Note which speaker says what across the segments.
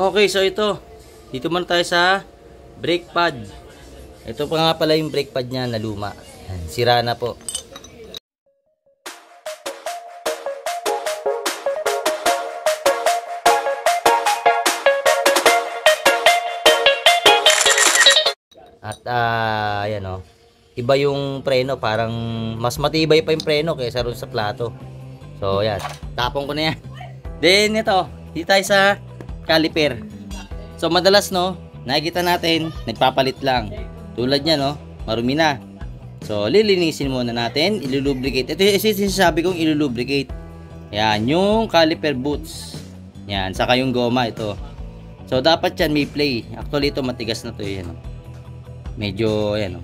Speaker 1: Okay, so ito. Dito muna tayo sa brake pad. Ito pa nga pala yung brake pad niya na luma. Yan, sira na po. At ayan o. Iba yung preno, parang mas matibay pa yung preno kaysa ron sa plato. So yan, tapon ko na yan. Then ito, dito tayo sa caliper. So madalas no, nakikita natin, nagpapalit lang. Tulad niya no, marumi na. So lilinisin muna natin, ilulubricate. Ito yung sinasabi kong ilulubricate. Yan, yung caliper boots. Yan, saka yung goma ito. So dapat yan may play. Actually ito matigas na to yan. Medyo ayan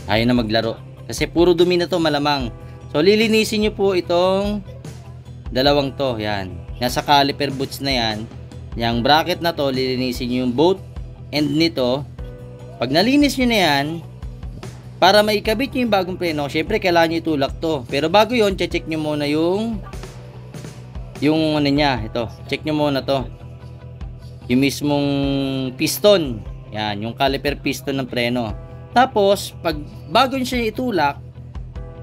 Speaker 1: ayaw na maglaro. Kasi puro dumi na to malamang. So lilinisin nyo po itong dalawang to. Yan, nasa caliper boots na yan. Yung bracket na to, lilinisin nyo yung both end nito. Pag nalinis nyo na yan, para maikabit nyo yung bagong preno, syempre kailangan nyo itulak to. Pero bago yon, check nyo muna yung ano niya, ito. Check nyo muna to. Yung mismong piston. Yan, yung caliper piston ng preno. Tapos, pag bago nyo siya itulak,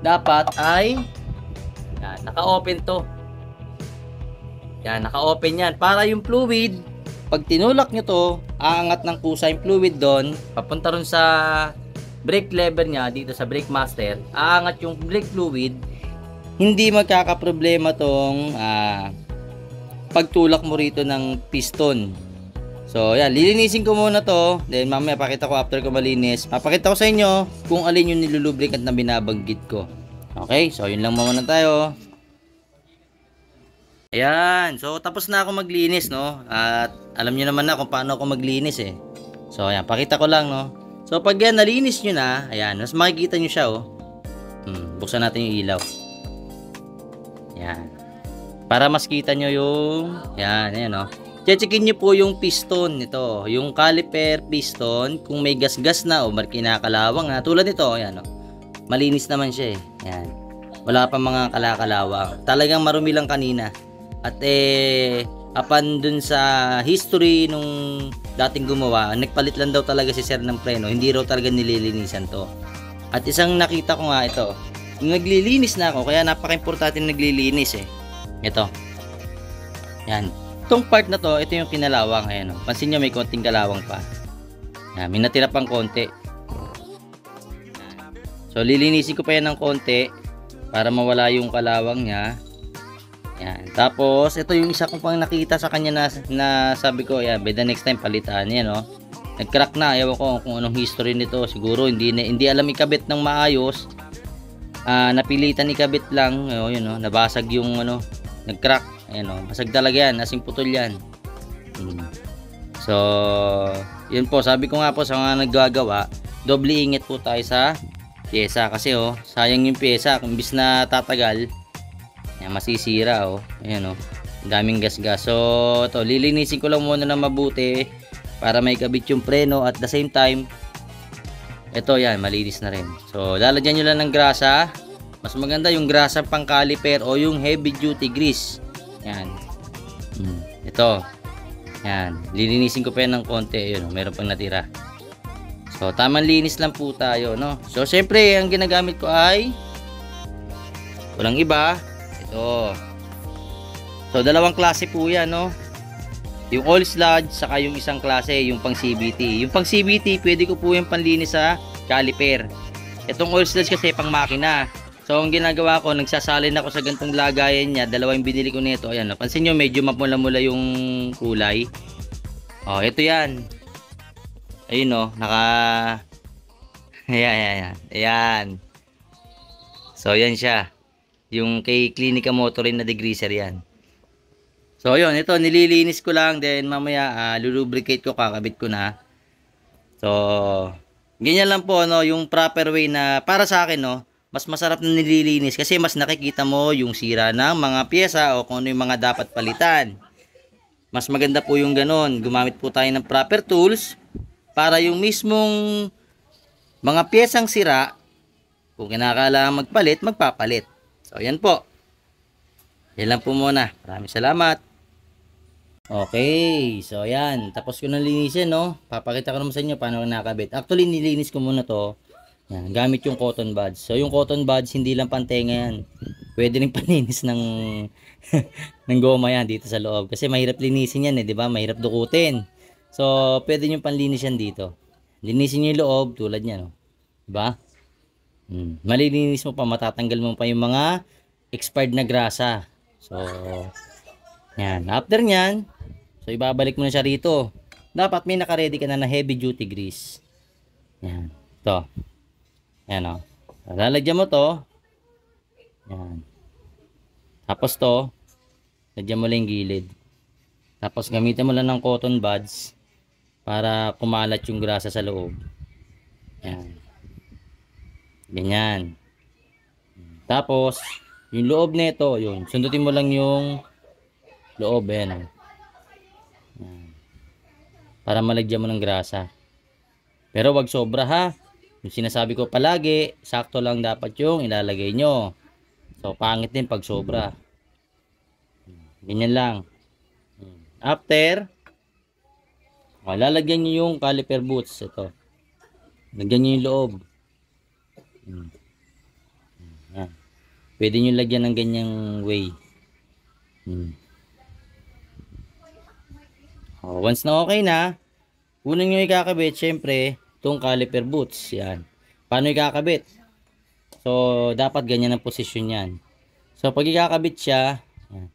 Speaker 1: dapat ay yan, naka-open to. Yan, naka-open yan. Para yung fluid, pag tinulak nyo to, aangat ng kusa yung fluid doon, papunta rin sa brake lever nya, dito sa brake master, aangat yung brake fluid, hindi magkakaproblema tong pagtulak mo rito ng piston. So, yan, lilinisin ko muna to, then mamaya pakita ko after ko malinis. Papakita ko sa inyo kung alin yung nilulubricant na binabanggit ko. Okay, so yun lang muna tayo. Ayan, so tapos na ako maglinis, no? At alam niyo naman na kung paano ako maglinis eh. So ayan, pakita ko lang, no? So pag yan nalinis nyo na, ayan, mas makikita nyo siya, oh. Buksan natin yung ilaw. Ayan. Para mas kita nyo yung, ayan, oh. Checkin nyo po yung piston nito, yung caliper piston, kung may gas-gas na o kinakalawang na, tulad nito, ayan, oh. Malinis naman siya eh. Ayan. Wala pa mga kalakalawang. Talagang marumi lang kanina. At apan dun sa history nung dating gumawa, nagpalit lang daw talaga si sir ng preno, hindi raw talaga nililinisan to. At isang nakita ko nga ito, yung naglilinis na ako, kaya napaka-importante naglilinis eh. Ito. Yan. Itong part na to, ito yung kinalawang. Ayan, oh. Pansin nyo may konting kalawang pa. Yan, may natira pang konti. So lilinisin ko pa yan ng konti para mawala yung kalawang nya. Yan. Tapos ito yung isa ko pang nakita sa kanya na sabi ko, yeah, by the next time palitan yan, no. Nag-crack na, ayaw ko kung anong history nito. Siguro hindi alam ikabit ng maayos. Napilitan ikabit lang, yun, no. Nabasag yung ano, nag-crack. Ayan, no. Basag talaga yan, asing putol yan. So yun po, sabi ko nga po sa mga naggagawa, doble ingat po tayo sa pyesa kasi sayang yung pyesa, kung imbis na tatagal, yan, masisira ayan daming gas-gas. So ito, lilinisin ko lang muna na mabuti para may kabit yung preno at the same time ito yan, malinis na rin. So lalagyan nyo lang ng grasa, mas maganda yung grasa pang caliper o yung heavy duty grease. Yan, ito yan, lilinisin ko pa yan ng konti. Yun, meron pang natira. So tamang linis lang po tayo, no. So syempre ang ginagamit ko ay walang iba, ito. So dalawang klase po yan, no. Yung oil sludge saka yung isang klase, yung pang CVT. Yung pang CVT pwede ko po yung panlinis sa caliper. Itong oil sludge kasi pang makina. So ang ginagawa ko, nagsasalin ako sa gantong lagayan niya. Dalawa yung binili ko nito. Ayan, no. Pansin nyo medyo mapula-mula yung kulay. Ito yan. Ayun, no, ayan. So yan siya, yung kay Clinica Motorin na degreaser yan. So yun, ito nililinis ko lang, then mamaya lulubricate ko, kakabit ko na. So ganyan lang po, no, yung proper way na para sa akin, no. Mas masarap na nililinis kasi mas nakikita mo yung sira ng mga pyesa o kung ano yung mga dapat palitan. Mas maganda po yung ganon. Gumamit po tayo ng proper tools para yung mismong mga piyesang sira, kung kinakailangan magpalit, magpapalit. So yan po. Yan lang po muna. Maraming salamat. Okay, so ayan, tapos ko na linisin, no? Papakita ko naman sa inyo paano nakakabit. Actually, nilinis ko muna to. Yan, gamit yung cotton buds. So, yung cotton buds, hindi lang pantenga yan. Pwede rin paninis ng ng goma yan dito sa loob. Kasi mahirap linisin yan, di ba? Mahirap dukutin. So, pwede nyo panlinis yan dito. Linisin nyo yung loob, tulad niya, no? Di ba? Malilinis mo pa, matatanggal mo pa yung mga expired na grasa. So, yan. After nyan, so ibabalik mo na siya rito. Dapat may naka-ready ka na heavy duty grease. Yan. Ito. Yan o. Lalagyan mo to. Yan. Tapos to, lagyan mo lang yung gilid. Tapos gamitin mo lang ng cotton buds para kumalat yung grasa sa loob. Yan. Ganyan. Tapos, yung loob nito, yun. Sundutin mo lang yung loob, yan. Yan. Para malagyan mo ng grasa. Pero wag sobra ha. Yung sinasabi ko palagi, sakto lang dapat yung ilalagay nyo. So, pangit din pag sobra. Ganyan lang. After, lalagyan nyo yung caliper boots. Ito. Lagyan nyo yung loob. Yan. Pwede nyo lagyan ng ganyang way. Once na okay na, unang nyo ikakabit, syempre, itong caliper boots. Yan. Paano ikakabit? So, dapat ganyan ang posisyon yan. So, pag ikakabit siya, yan,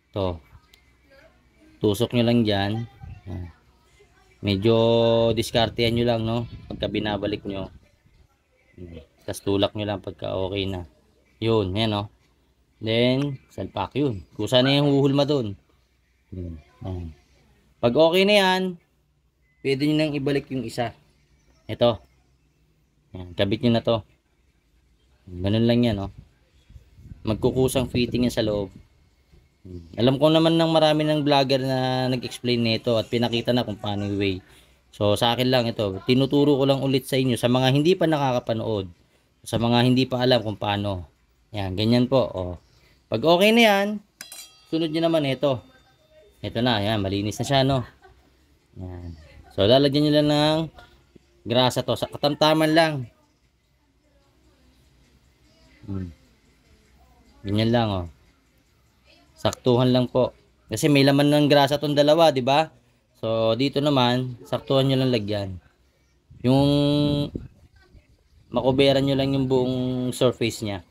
Speaker 1: to, tusok nyo lang dyan. Yan. Medyo diskartehan nyo lang, no? Pagka binabalik nyo. Tapos tulak nyo lang pagka okay na. Yun, yan, no? Then, salpak yun. Kusa na yung huhulma dun. Yan. Pag okay na yan, pwede nyo nang ibalik yung isa. Ito. Yan, kabit nyo na to. Ganun lang yan, no? Magkukusang fitting yan sa loob. Alam ko naman ng marami ng vlogger na nag-explain nito at pinakita na kung paano yung way. So, sa akin lang ito. Tinuturo ko lang ulit sa inyo sa mga hindi pa nakakapanood. Sa mga hindi pa alam kung paano. Yan, ganyan po. Oh. Pag okay na yan, sunod nyo naman ito. Ito na, yan, malinis na siya, no? Yan. So, lalagyan nyo lang ng grasa to. Sa katamtaman lang. Ganyan lang, oh. Saktuhan lang po. Kasi may laman ng grasa tong dalawa, di ba? So, dito naman, saktuhan nyo lang lagyan. Yung makuberan nyo lang yung buong surface niya.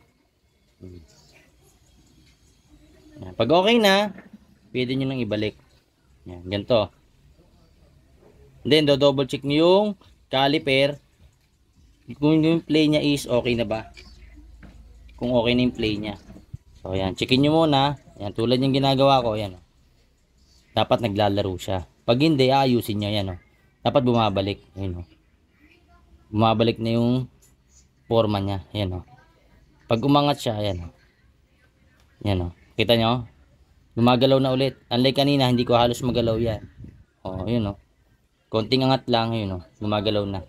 Speaker 1: Yan. Pag okay na, pwede nyo nang ibalik. Yan, ganito. Then, double check nyo yung caliper. Kung yung play niya is okay na ba? Kung okay na yung play niya. So, yan. Checkin nyo muna. Yan, tulad yung ginagawa ko. Yan. Dapat naglalaro siya. Pag hindi, ayusin nyo. Yan. Dapat bumabalik. Yan. Bumabalik na yung forma niya. Yan. Pag umangat siya, yan. Yan. Kita nyo? Gumagalaw na ulit. Unlike kanina, hindi ko halos magalaw yan. O, yun. Konting angat lang. Yun. Gumagalaw na.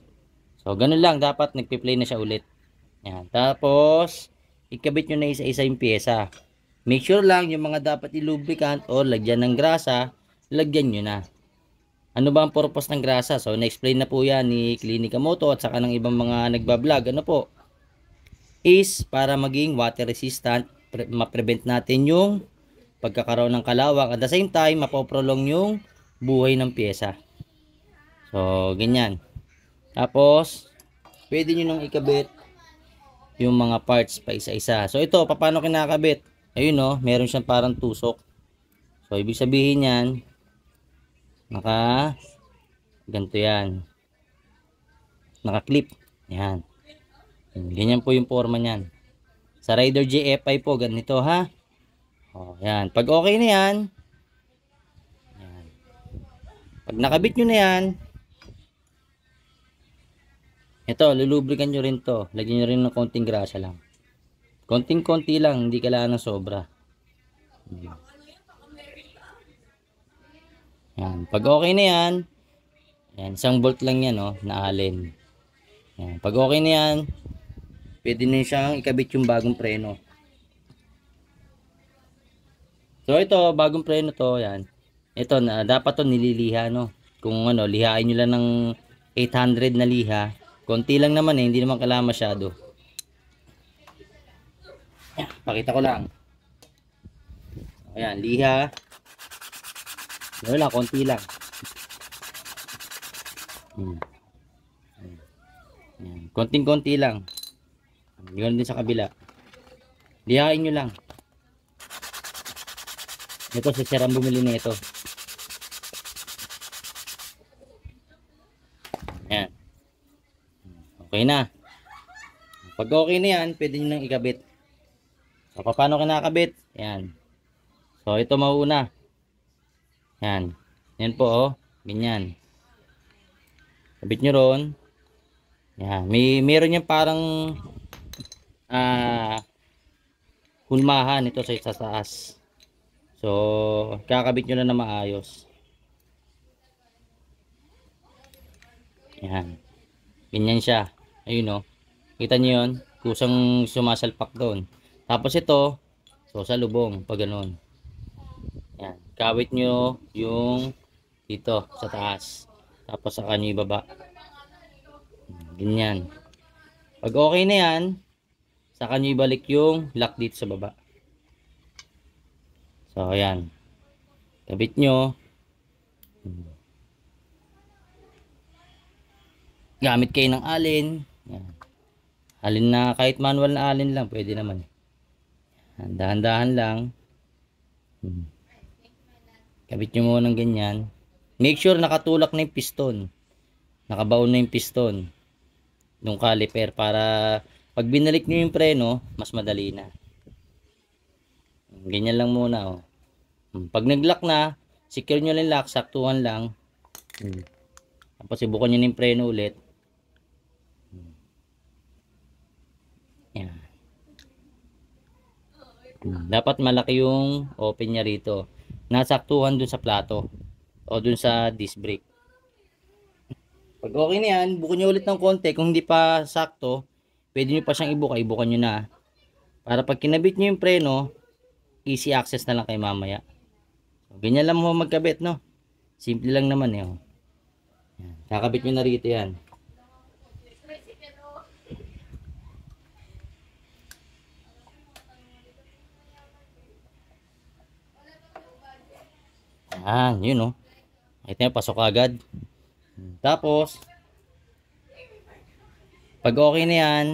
Speaker 1: So, ganun lang. Dapat nagpi-play na siya ulit. Yan. Tapos, ikabit nyo na isa-isa yung pyesa. Make sure lang yung mga dapat i-lubricant o lagyan ng grasa, lagyan nyo na. Ano ba ang purpose ng grasa? So, na-explain na po yan ni Clinica Moto at saka ng ibang mga nagbablog. Ano po? Is para maging water resistant, ma-prevent natin yung pagkakaroon ng kalawang. At the same time, mapoprolong yung buhay ng pyesa. So, ganyan. Tapos, pwede nyo nang ikabit yung mga parts pa isa-isa. So, ito, paano kinakabit? Ayun, meron siyang parang tusok. So, ibig sabihin yan, ganito yan. Naka-clip. Yan. Ganyan po yung forma niyan. Sa Raider GFI po, ganito ha. O, yan. Pag okay na yan, pag nakabit nyo na yan, ito, lulubrikan nyo rin to. Lagyan nyo rin ng konting grasa lang. Konting-konti lang, hindi kailangan ng sobra. Yan. Pag okay na yan, isang bolt lang yan, na allen. Yan. Pag okay na yan, pwede na siyang ikabit yung bagong preno. So ito, bagong preno to, yan. Ito na dapat to nililiha, no. Kung ano, lihain nyo lang ng 800 na liha. Konti lang naman eh, hindi naman kailangan masyado. Pakita ko lang. Ayan, liha. Wala, konti lang. Ayan, konting-konti lang. Ganun din sa kabila. Lihain nyo lang. Ito si Sir ang bumili nito. Ayan. Okay na. Pag okay na yan, pwede nyo nang ikabit. So, paano kinakabit? Ayan. So, ito mauuna. Ayan. Yan po, oh. Ganyan. Kabit nyo ron. Ayan. Meron yung parang hulmahan ito sa taas. So, kakabit nyo na maayos. Ayan. Ganyan siya. Ayun, oh. Kita nyo yun? Kusang sumasalpak doon. Tapos ito, so sa lubong, pag ganun. Ayan. Kawit nyo yung dito, sa taas. Tapos sa kanyo ibaba. Ganyan. Pag okay na yan, saka nyo ibalik yung lock dito sa baba. So, ayan. Kabit nyo. Gamit kayo ng alin. Ayan. Alin na, kahit manual na alin lang, pwede naman. Dahan-dahan lang. Kabit nyo muna ng ganyan. Make sure nakatulak na yung piston. Nakabaon na yung piston. Nung caliper para pag binalik nyo yung preno, mas madali na. Ganyan lang muna, oh. Pag nag-lock na, secure nyo lang lock, saktuhan lang. Tapos ibukan nyo yung preno ulit. Yan. Dapat malaki yung open niya rito. Nasaktuhan dun sa plato o dun sa disc brake. Pag okay na yan, bukan nyo ulit ng konti. Kung hindi pa sakto, pwede nyo pa siyang ibuka. Ibukan nyo na. Para pag kinabit nyo yung preno, easy access na lang kay mamaya. So, ganyan lang mo magkabit, no? Simple lang naman eh. Oh. Yan. Kakabit nyo na rito yan. Yan, yun, no? Ito yung pasok agad. Tapos, pag okay na yan,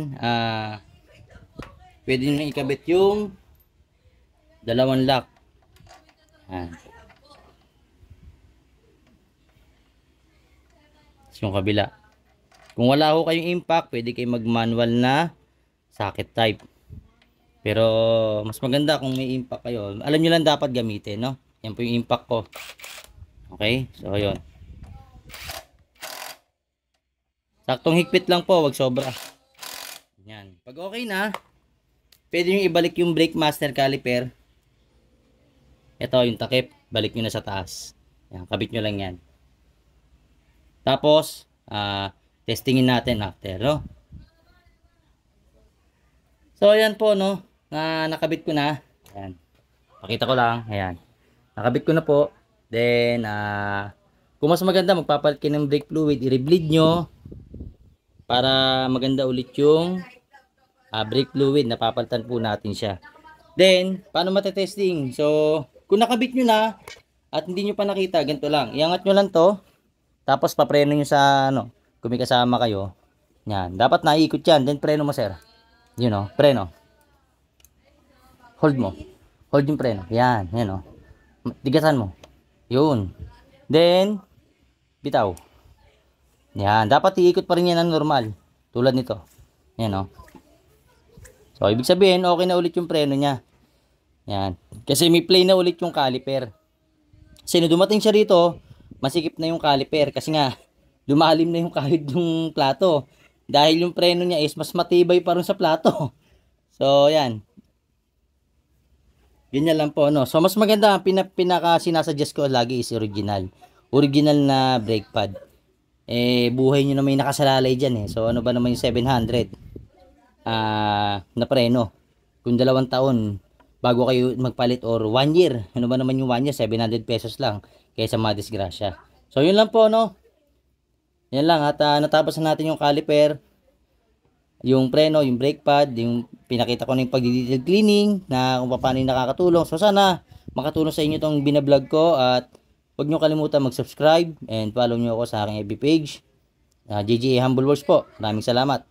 Speaker 1: pwede nyo ikabit yung dalawang lock. Yan. Yung kabila. Kung wala ho kayong impact, pwede kayo mag-manual na socket type. Pero mas maganda kung may impact kayo. Alam nyo lang dapat gamitin, no? Yan po yung impact ko. Okay? So, yun. Saktong higpit lang po, wag sobra. Yan. Pag okay na, pwede nyo ibalik yung brake master caliper. Ito yung takip, balik nyo na sa taas. Yan, kabit nyo lang yan. Tapos, testingin natin after, no? So, ayan po, no? Nakabit ko na. Ayan. Pakita ko lang. Ayan. Nakabit ko na po. Then, kung mas maganda, magpapalit kayo ng brake fluid, i-rebleed nyo para maganda ulit yung brake fluid. Napapalitan po natin siya. Then, paano matetesting? So, kung nakabit nyo na at hindi nyo pa nakita, ganito lang. Iangat nyo lang to. Tapos, papreno nyo sa, kung may kasama kayo. Yan. Dapat naiikot yan. Then, preno mo, sir. Yun, o. Preno. Hold mo. Hold yung preno. Yan. Yan, o. Tigasan mo. Yun. Then, bitaw. Yan. Dapat iikot pa rin yan ng normal. Tulad nito. Yan, o. So, ibig sabihin, okay na ulit yung preno niya. Yan. Kasi may play na ulit yung caliper. Kasi nung dumating siya rito, masikip na yung caliper. Kasi nga, lumalim na yung kahit yung plato. Dahil yung preno niya is mas matibay pa rin sa plato. So, yan. Ganyan lang po, no? So, mas maganda, pinaka sinasuggest ko lagi is original. Original na brake pad. Buhay nyo na may nakasalalay dyan, eh. So, ano ba naman yung 700? Na preno. Kung 2 taon, bago kayo magpalit or 1 year. Ano ba naman yung 1 year? 700 pesos lang. kaysa madisgrasya. So yun lang po, no? Yan lang, at natapos na natin yung caliper, yung preno, yung brake pad, yung pinakita ko na yung pag-detail cleaning na kung paano yung nakakatulong. So sana makatulong sa inyo itong binablog ko, at huwag nyo kalimutan mag-subscribe and follow nyo ako sa aking FB page. JGA Humble Words po. Maraming salamat.